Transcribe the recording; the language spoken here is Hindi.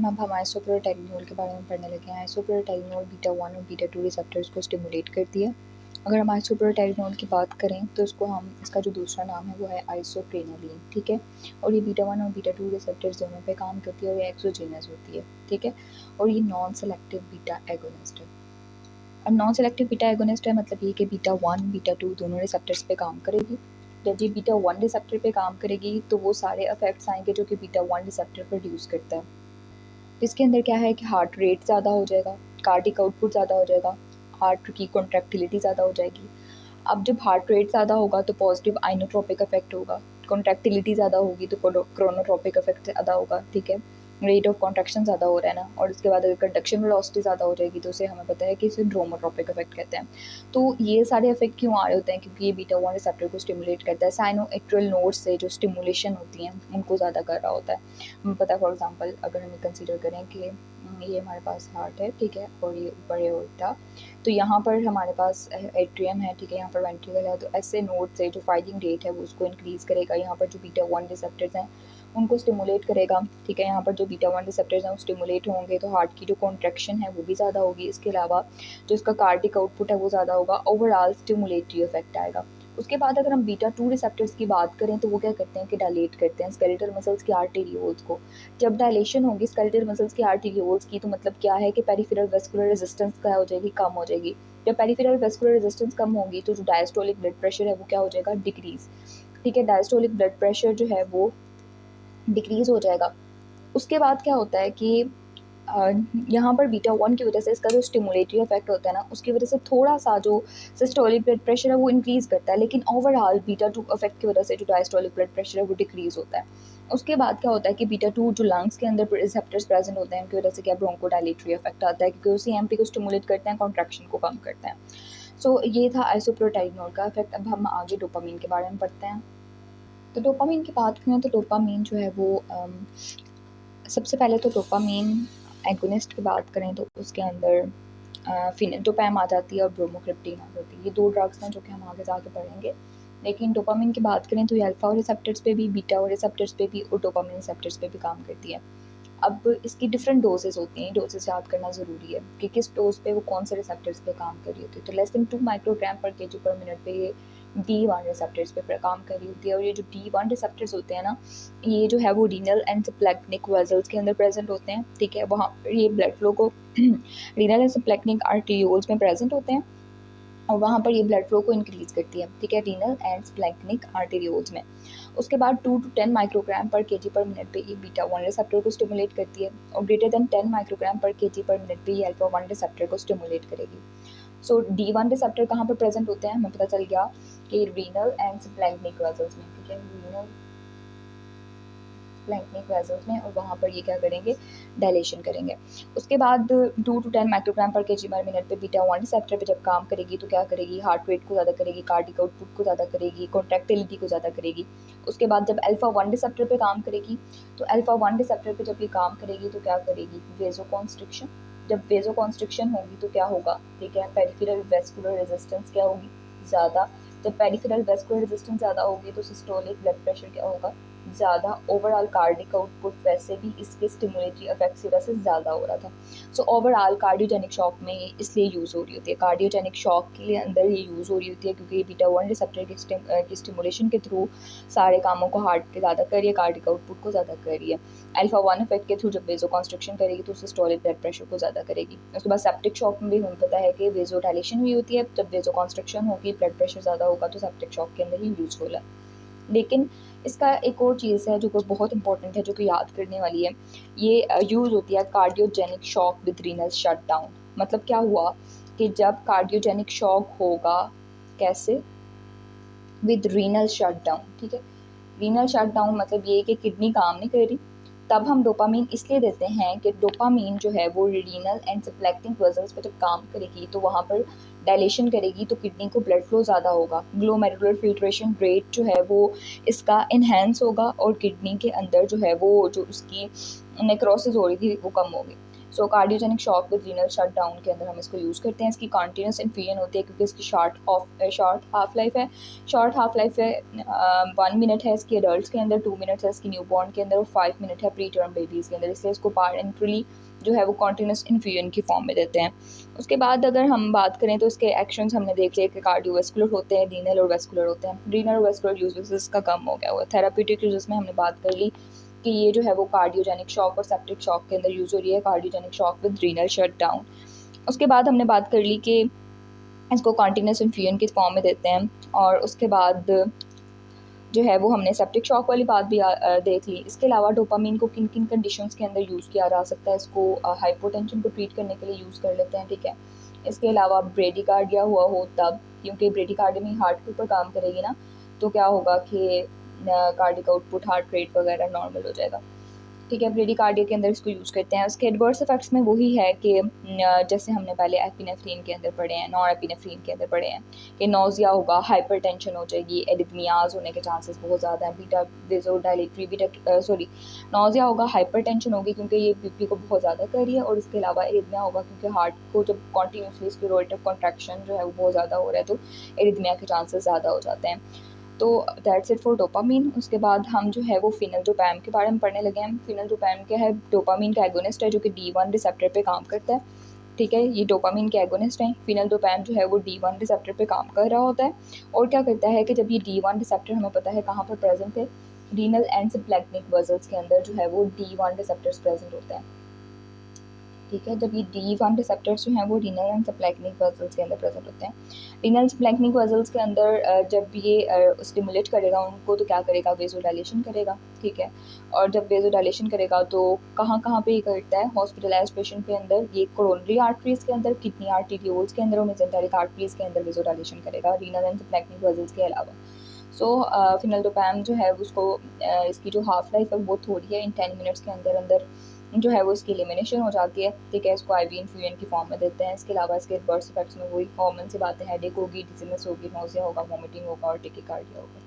अब हम आइसोप्रोटाइलिनोल के बारे में पढ़ने लगे हैं। आइसोप्रोटाइलिनोल बीटा 1 और बीटा 2 रिसेप्टर्स को स्टिमुलेट करती है। अगर हम आइसोप्रोटाइलिनोल की बात करें तो इसका जो दूसरा नाम है वो है आइसोप्रेनालीन, ठीक है। और ये बीटा 1 और बीटा 2 रिसेप्टर्स दोनों पे काम करती है और ये एक्सोजीनस होती है, ठीक है। और ये नॉन सेलेक्टिव बीटा एगोनिस्ट है। अब नॉन सेलेक्टिव बीटा एगोनिस्ट है मतलब ये कि बीटा 1 बीटा 2 दोनों रिसेप्टर्स पे काम करेगी। जब ये बीटा 1 रिसेप्टर पे काम करेगी तो वो सारे इफेक्ट्स आएंगे जो कि बीटा 1 रिसेप्टर प्रोड्यूस करता है। इसके अंदर क्या है कि हार्ट रेट ज़्यादा हो जाएगा, कार्डिक आउटपुट ज़्यादा हो जाएगा, हार्ट की कॉन्ट्रैक्टिलिटी ज़्यादा हो जाएगी। अब जब हार्ट रेट ज़्यादा होगा तो पॉजिटिव आइनोट्रोपिक इफेक्ट होगा, कॉन्ट्रैक्टिलिटी ज़्यादा होगी तो क्रोनोट्रोपिक इफेक्ट ज़्यादा होगा, ठीक है। रेट ऑफ कॉन्ट्रैक्शन ज़्यादा हो रहा है ना, और उसके बाद अगर कंडक्शन वेलोसिटी ज़्यादा हो जाएगी तो उसे हमें पता है कि इसे ड्रोमोट्रोपिक इफेक्ट कहते हैं। तो ये सारे इफेक्ट क्यों आ रहे होते हैं? क्योंकि ये बीटा 1 रिसेप्टर को स्टिमुलेट करता है। साइनोएट्रियल नोड्स से जो स्टिमुलेशन होती है उनको ज़्यादा कर रहा होता है। हमें पता है फॉर एग्जांपल अगर हमें कंसीडर करें कि ये हमारे पास हार्ट है, ठीक है, और ये ऊपर एओर्टा, तो यहाँ पर हमारे पास एट्रियम है, ठीक है, यहाँ पर वेंट्रिकल है। तो ऐसे नोड से जो फायरिंग रेट है वो उसको इंक्रीज़ करेगा। यहाँ पर जो बीटा 1 रिसेप्टर्स हैं उनको स्टिमुलेट करेगा, ठीक है। यहाँ पर जो बीटा 1 रिसेप्टर्स हैं वो स्टिमुलेट होंगे तो हार्ट की जो कॉन्ट्रैक्शन है वो भी ज़्यादा होगी। इसके अलावा जो इसका कार्डिक आउटपुट है वो ज़्यादा होगा, ओवरऑल स्टिमुलेटरी इफेक्ट आएगा। उसके बाद अगर हम बीटा 2 रिसेप्टर्स की बात करें तो वो क्या करते हैं कि डायलेट करते हैं स्केलेटल मसल्स की आर्टेरियोल्स को। जब डायलेशन होगी स्केलेटल मसल्स की आर्टेरियोल्स की तो मतलब क्या है कि पेरिफेरल वेस्कुलर रेजिस्टेंस क्या हो जाएगी, कम हो जाएगी। जब पेरिफेरल वेस्कुलर रेजिस्टेंस कम होगी तो जो डायस्टोलिक ब्लड प्रेशर है वो क्या हो जाएगा, डिक्रीज, ठीक है। डायस्टोलिक ब्लड प्रेशर जो है वो डिक्रीज हो जाएगा। उसके बाद क्या होता है कि यहाँ पर बीटा 1 की वजह से इसका जो स्टिमुलेटरी इफेक्ट होता है ना उसकी वजह से थोड़ा सा जो सिस्टोलिक ब्लड प्रेशर है वो इंक्रीज़ करता है, लेकिन ओवरऑल बीटा 2 इफेक्ट की वजह से जो डायस्टोलिक ब्लड प्रेशर है वो डिक्रीज़ होता है। उसके बाद क्या होता है कि बीटा 2 जो लंग्स के अंदर रिसेप्टर्स प्रेजेंट होते हैं उनकी वजह से क्या ब्रोंकोडायलेटरी इफेक्ट आता है, क्योंकि वो सीएमपी को स्टिमुलेट करते हैं, कॉन्ट्रैक्शन को कम करते हैं। सो ये था आइसोप्रोटाइलिनोल का इफेक्ट। अब हम आगे डोपामीन के बारे में पढ़ते हैं। तो डोपामीन की बात करें तो डोपामीन जो है वो सबसे पहले तो डोपामीन एगोनिस्ट की बात करें तो उसके अंदर फिनिटोपैम आ जाती है और ब्रोमोक्रिप्टीन आ जाती है। ये दो ड्रग्स हैं जो कि हम आगे जाके पढ़ेंगे। लेकिन डोपामीन की बात करें तो ये अल्फा रिसेप्टर्स पे भी, बीटा रिसेप्टर्स पे भी और डोपामीन रिसेप्टर्स पे भी काम करती है। अब इसकी डिफरेंट डोजेस होती हैं, डोजेस याद करना ज़रूरी है कि किस डोज पे वो कौन से रिसेप्टर्स पे काम कर रही होती है। तो लेस देन 2 माइक्रोग्राम पर केजी पर मिनट पे ये D1 रिसेप्टर्स पे काम कर रही होती है। और ये जो D1 रिसेप्टर्स होते हैं ना, ये जो है वो रीनल एंड सिप्लेक्निक वेजल्स के अंदर प्रेजेंट होते हैं, ठीक है। वहाँ पर ये ब्लड फ्लो को रीनल एंड सिप्लेक्निक आर्टेरियोल्स में प्रेजेंट होते हैं और वहाँ पर ये ब्लड फ्लो को इंक्रीज़ करती है, ठीक है, रीनल एंड स्प्लेक्निक आर्टेरियोल्स में। उसके बाद 2 to 10 माइक्रोग्राम पर केजी पर मिनट पे ये बीटा 1 रिसेप्टर को स्टिमुलेट करती है और ग्रेटर देन 10 माइक्रोग्राम पर केजी पर मिनट पे ये अल्फा 1 रिसेप्टर को स्टिमुलेट करेगी। सो D1 रिसेप्टर कहाँ पर प्रेजेंट होते हैं, हमें पता चल गया कि रीनल एंड स्प्लेक्निक वेसल्स में, ठीक है, रीनल स्प्लेक्निक वेसल्स में, और वहाँ पर ये क्या करेंगे, डायलेशन करेंगे। उसके बाद 2 to 10 माइक्रोग्राम पर केजी पर मिनट पे बीटा 1 रिसेप्टर पे जब काम करेगी तो क्या करेगी, हार्ट रेट को ज़्यादा करेगी, कार्डिक आउटपुट को ज़्यादा करेगी, कॉन्ट्रैक्टिलिटी को ज़्यादा करेगी। उसके बाद जब अल्फा 1 रिसेप्टर पे काम करेगी तो अल्फा 1 रिसेप्टर पे जब ये काम करेगी तो क्या करेगी, वेजोकॉन्स्ट्रिक्शन। जब वेजोकॉन्स्ट्रिक्शन होगी तो क्या होगा, ठीक है, पेरिफेरल वेस्कुलर रेजिस्टेंस क्या होगी, ज़्यादा। जब पेरिफेरल वेस्कुलर रेजिस्टेंस ज़्यादा होगी तो सिस्टोलिक ब्लड प्रेशर क्या होगा, ज़्यादा। ओवरऑल कार्डिक आउटपुट वैसे भी इसके स्टिमुलेटरी इफेक्ट्स की वजह से ज़्यादा हो रहा था। सो ओवरऑल कार्डियोजेनिक शॉक में ये इसलिए यूज़ हो रही होती है, कार्डियोजेनिक शॉक के लिए अंदर ये यूज़ हो रही होती है क्योंकि बीटा 1 रिसेप्टर की स्टिमुलेशन के थ्रू सारे कामों को हार्ट के ज़्यादा कर रही है, कार्डिक आउटपुट को ज़्यादा कर रही है। अल्फा 1 इफेक्ट के थ्रू जब वेजोकॉन्स्ट्रिक्शन करेगी तो सिस्टोलिक ब्लड प्रेशर को ज़्यादा करेगी। उसके बाद सेप्टिक शॉक में भी हमें पता है कि वेजोडायलेशन हुई होती है, जब वेजोकॉन्स्ट्रिक्शन होगी ब्लड प्रेशर ज़्यादा होगा तो सेप्टिक शॉक के अंदर ही यूजफुल है। लेकिन इसका एक और चीज़ है जो कि बहुत इंपॉर्टेंट है, जो कि याद करने वाली है। ये यूज़ होती है cardiogenic shock with renal shutdown. मतलब क्या हुआ कि जब कार्डियोजेनिक शॉक होगा, कैसे, विद रीनल शटडाउन, ठीक है। रीनल शटडाउन मतलब ये कि किडनी काम नहीं कर रही, तब हम डोपामीन इसलिए देते हैं कि डोपामीन जो है वो रीनल एंड सिप्लेक्निक वेसल्स पर जब काम करेगी तो वहाँ पर डायलेशन करेगी तो किडनी को ब्लड फ्लो ज़्यादा होगा, ग्लोमेरुलर फिल्ट्रेशन रेट जो है वो इसका इन्हेंस होगा और किडनी के अंदर जो है वो जो उसकी नेक्रोसिस हो रही थी वो कम होगी। So cardiogenic shock with renal shut down के अंदर हम इसको यूज़ करते हैं। इसकी कॉन्टीन्यूस इन्फ्यूजन होती है क्योंकि इसकी शॉर्ट हाफ लाइफ है। 1 मिनट है इसकी एडल्ट के अंदर, 2 मिनट है इसकी न्यूबॉर्न के अंदर और 5 मिनट है प्री टर्म बेबीज़ के अंदर, इसलिए इसको पारेंटली जो है वो कॉन्टीन्यूस इन्फ्यूजन की फॉर्म में देते हैं। उसके बाद अगर हम बात करें तो इसके एक्शंस हमने देख लिया कि कार्डियोवैस्कुलर होते हैं, रीनल और वैस्कुलर होते हैं। रीनल और वैस्कुलर यूजेस इसका कम हो गया हुआ। थेराप्यूटिक यूजेस में हमने बात कर ली कि ये जो है वो कार्डियोजेनिक शॉक और सेप्टिक शॉक के अंदर यूज़ हो रही है, cardiogenic shock with renal shut down. उसके बाद हमने बात कर ली कि इसको कॉन्टीन्यूस इन्फ्यूजन की फॉर्म में देते हैं। और उसके बाद जो है वो हमने सेप्टिक शॉक वाली बात भी देख ली। इसके अलावा डोपामीन को किन किन कंडीशंस के अंदर यूज़ किया जा सकता है, इसको हाइपोटेंशन को ट्रीट करने के लिए यूज़ कर लेते हैं, ठीक है। इसके अलावा ब्रेडिकार्डिया हुआ हो तब, क्योंकि ब्रेडिकार्डिया में हार्ट के ऊपर काम करेगी ना, तो क्या होगा कि कार्डिक आउटपुट, हार्ट रेट वगैरह नॉर्मल हो जाएगा, ठीक है। ब्रेडिकार्डिया के अंदर इसको यूज़ करते हैं। उसके एडवर्स इफेक्ट्स में वही है कि जैसे हमने पहले एपिनेफ्रीन के अंदर पढ़े हैं, नॉन एपिनेफ्रीन के अंदर पढ़े हैं कि नोज़िया होगा, हाइपरटेंशन हो जाएगी, एरिथमियाज होने के चांसेस बहुत ज़्यादा हैं, बीटा वेज़ोडाइलेटरी नोज़िया होगा, हाइपरटेंशन होगी क्योंकि ये बीपी को बहुत ज़्यादा कर रही है, और इसके अलावा एरिथमिया होगा क्योंकि हार्ट को जब कॉन्टीन्यूसली इसकी रोटेटिव कॉन्ट्रैक्शन जो है वो बहुत ज़्यादा हो रहा है तो एरिथमिया के चांसेस ज़्यादा हो जाते हैं। तो दैट्स इट फॉर डोपामीन। उसके बाद हम जो है वो फिनल्डोपैम के बारे में पढ़ने लगे हैं। फिनल्डोपैम क्या है? डोपामीन का एगोनिस्ट है जो कि D1 रिसेप्टर पे काम करता है, ठीक है। ये डोपामीन के एगोनिस्ट हैं। फिनल्डोपैम जो है वो D1 रिसेप्टर पे काम कर रहा होता है और क्या करता है कि जब ये D1 रिसेप्टर हमें पता है कहाँ पर प्रेजेंट है, रीनल एंड सिप्लेक्निक वेसल्स के अंदर जो है वो D1 रिसेप्टर्स प्रेजेंट होते हैं, ठीक है। जब ये D1 रिसेप्टर्स जो हैं वो रीनल एंड सिप्लेक्निक वेसल्स के अंदर प्रेजेंट होते हैं। रीनल सिप्लेक्निक वेसल्स के अंदर जब ये स्टिमुलेट करेगा उनको तो क्या करेगा? वेज़ोडाइलेशन करेगा, ठीक है। और जब वेज़ोडाइलेशन करेगा तो कहाँ कहाँ पे ये करता है? हॉस्पिटलाइज्ड पेशेंट के अंदर, ये कोरोनरी आर्टरीज़ के अंदर, किडनी आर्टीरियोल्स के अंदर और मेसेंटेरिक आर्टरीज़ के अंदर वेज़ोडाइलेशन करेगा रीनल एंड सिप्लेक्निक वेसल्स के अलावा। सो फिनल्डोपैम जो है उसको इसकी जो हाफ लाइफ है वो थोड़ी है, इन 10 मिनट्स के अंदर अंदर जो है वो इसकी एलिमिनेशन हो जाती है, ठीक है। इसको IV इन्फ्यूजन की फॉर्म में देते हैं। इसके अलावा इसके एडवर्स इफेक्ट्स में वही कॉमन सी बातें, हेडेक होगी, डिजीनेस होगी, नोज़िया होगा, वॉमिटिंग होगा और टेकिकार्डिया होगा।